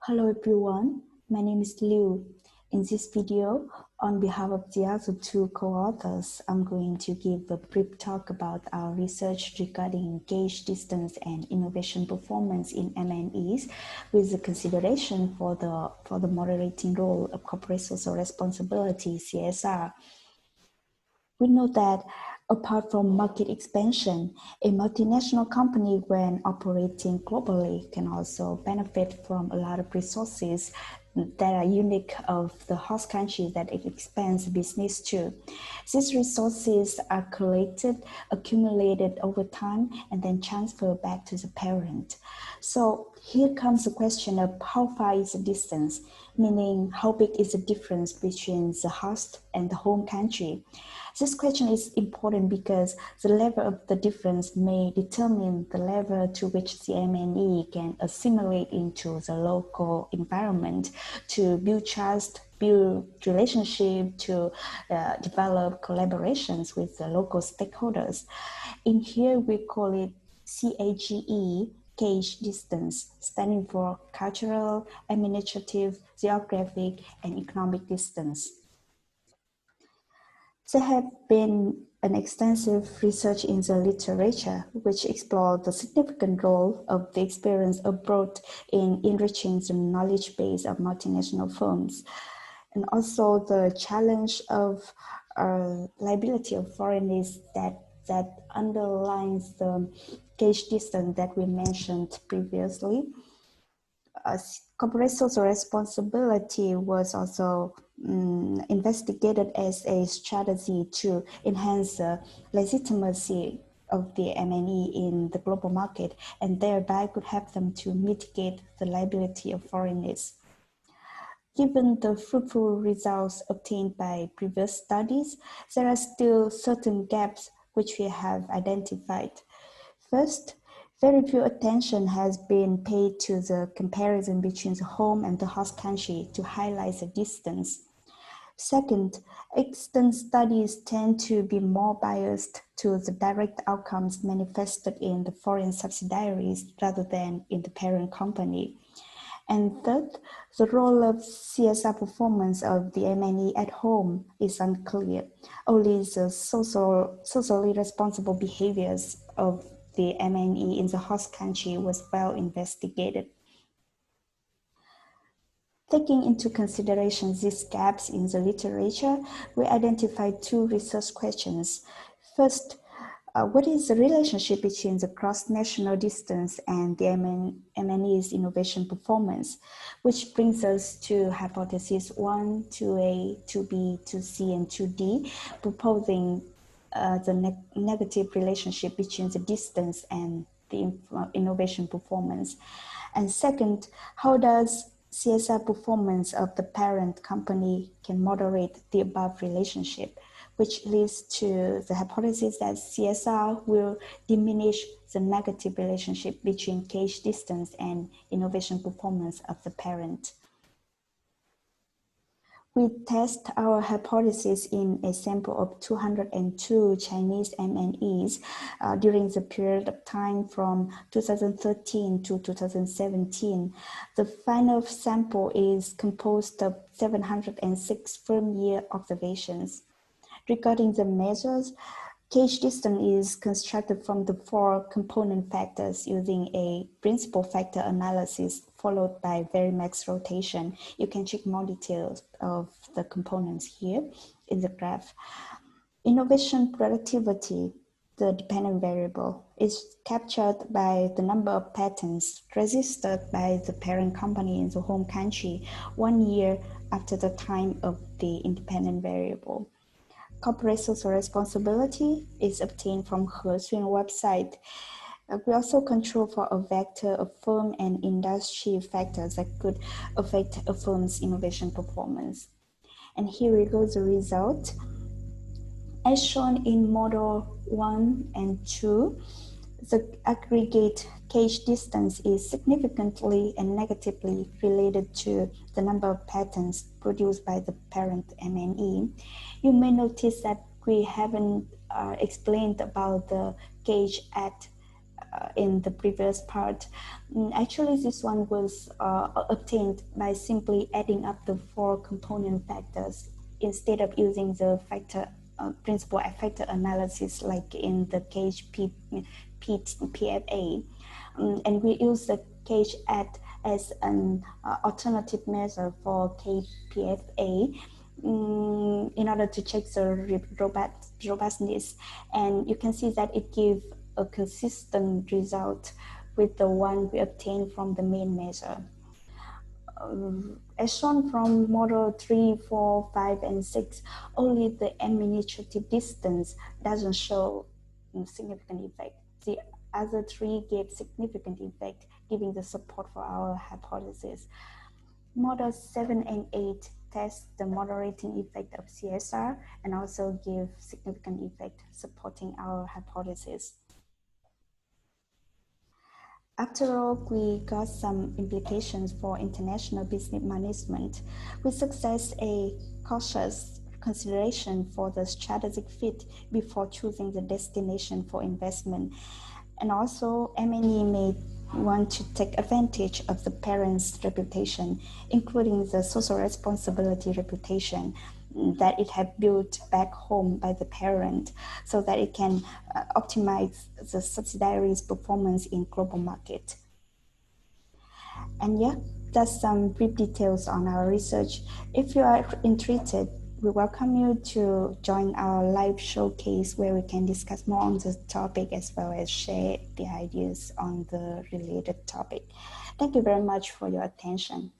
Hello everyone, my name is Liu. In this video, on behalf of the other two co-authors, I'm going to give a brief talk about our research regarding gauge distance and innovation performance in MNEs with the consideration for the moderating role of corporate social responsibility, CSR. We know that apart from market expansion, a multinational company when operating globally can also benefit from a lot of resources that are unique of the host country that it expands business to. These resources are collected, accumulated over time, and then transferred back to the parent. So here comes the question of how far is the distance, meaning how big is the difference between the host and the home country. This question is important because the level of the difference may determine the level to which the MNE can assimilate into the local environment to build trust, build relationship, to develop collaborations with the local stakeholders. In here, we call it CAGE, gauge distance, standing for cultural, administrative, geographic, and economic distance. There have been an extensive research in the literature which explored the significant role of the experience abroad in enriching the knowledge base of multinational firms, and also the challenge of liability of foreigners that underlines the gauge distance that we mentioned previously. Corporate social responsibility was also investigated as a strategy to enhance the legitimacy of the MNE in the global market and thereby could help them to mitigate the liability of foreigners. Given the fruitful results obtained by previous studies, there are still certain gaps which we have identified. First, very few attention has been paid to the comparison between the home and the host country to highlight the distance. Second, extant studies tend to be more biased to the direct outcomes manifested in the foreign subsidiaries rather than in the parent company. And third, the role of CSR performance of the MNE at home is unclear. Only the socially responsible behaviors of the MNE in the host country was well investigated. Taking into consideration these gaps in the literature, we identified two research questions. First, what is the relationship between the cross-national distance and the MNE's innovation performance? Which brings us to hypothesis 1, 2A, 2B, 2C, and 2D, proposing the negative relationship between the distance and the innovation performance. And second, how does CSR performance of the parent company can moderate the above relationship, which leads to the hypothesis that CSR will diminish the negative relationship between gauge distance and innovation performance of the parent. We test our hypothesis in a sample of 202 Chinese MNEs during the period of time from 2013 to 2017. The final sample is composed of 706 firm-year observations. Regarding the measures, gauge distance is constructed from the 4 component factors using a principal factor analysis followed by varimax rotation. You can check more details of the components here in the graph. Innovation productivity, the dependent variable, is captured by the number of patents registered by the parent company in the home country 1 year after the time of the independent variable. Corporate social responsibility is obtained from Shouming website. We also control for a vector of firm and industry factors that could affect a firm's innovation performance. And here we go, the result. As shown in model 1 and 2, the aggregate gauge distance is significantly and negatively related to the number of patents produced by the parent MNE. You may notice that we haven't explained about the gauge at in the previous part. Actually, this one was obtained by simply adding up the 4 component factors instead of using the principal factor analysis like in the cage PFA. And we use the cage add as an alternative measure for KPFA in order to check the robustness. And you can see that it gives a consistent result with the one we obtained from the main measure. As shown from model 3, 4, 5, and 6, only the administrative distance doesn't show significant effect. The other 3 gave significant effect, giving the support for our hypothesis. Models 7 and 8 test the moderating effect of CSR and also give significant effect supporting our hypothesis. After all, we got some implications for international business management. We suggest a cautious consideration for the strategic fit before choosing the destination for investment. And also, MNE may want to take advantage of the parent's reputation, including the social responsibility reputation that it had built back home by the parent, so that it can optimize the subsidiary's performance in global market. And yeah, that's some brief details on our research. If you are interested, we welcome you to join our live showcase where we can discuss more on the topic as well as share the ideas on the related topic. Thank you very much for your attention.